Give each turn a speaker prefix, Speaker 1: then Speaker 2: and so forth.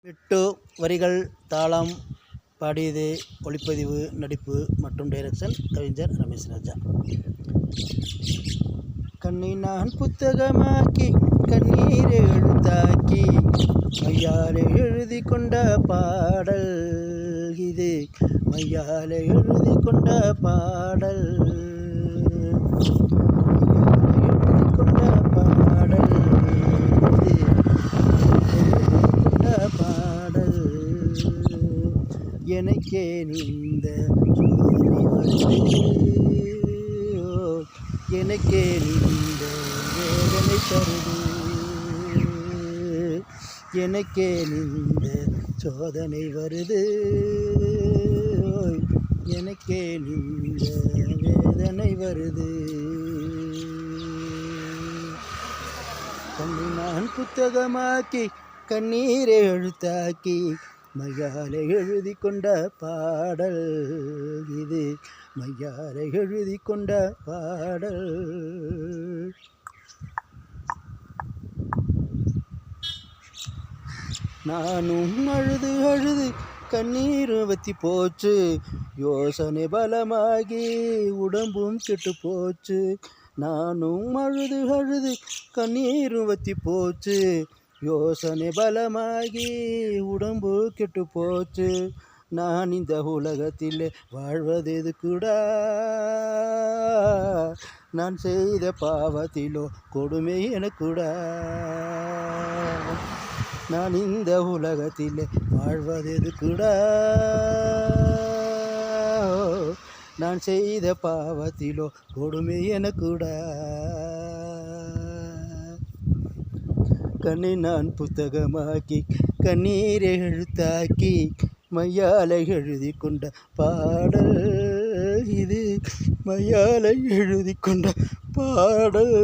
Speaker 1: 8 வரிகள், தாளம், பாடியது, ஒளிப்பதிவு, நடிப்பு மற்றும் டைரக்ஷன் கவிஞர் ரமேஷ் ராஜா. கண்ணை நான் புத்தகமாக்கி கண்ணீரை எழுத்தாக்கி மையாலே எழுதி கொண்ட பாடல் இது, மையாலே எழுதி கொண்ட பாடல், எழுதி கொண்ட பாடல் இது, பாடல். எனக்கே இந்த சோதனை வருது, எனக்கே இந்த வேதனை தருது, எனக்கே இந்த சோதனை வருது, எனக்கே இந்த வேதனை வருது. கண்ணை நான் புத்தகமாக்கி கண்ணீரை எழுத்தாக்கி மையாலை எழுதி கொண்ட பாடல் இது, மையாலை எழுதி கொண்ட பாடல். நானும் அழுது அழுது கண்ணீர் வத்தி போச்சு, யோசனை பலமாகி உடம்பும் கெட்டு போச்சு. நானும் அழுது அழுது கண்ணீர் வத்தி போச்சு, யோசனை பலமாகி உடம்பு கெட்டு போச்சு. நான் இந்த உலகத்தில் வாழ்வது எதுக்குடா, நான் செய்த பாவத்திலோ கொடுமை எனக்குடா. நான் இந்த உலகத்தில் வாழ்வது எதுக்குடா, நான் செய்த பாவத்திலோ கொடுமை எனக்குடா. கண்ணை நான் புத்தகமாக்கி கண்ணீரை எழுத்தாக்கி மையாலை எழுதி கொண்ட பாடல் இது, மையாலை எழுதி கொண்ட பாடல்.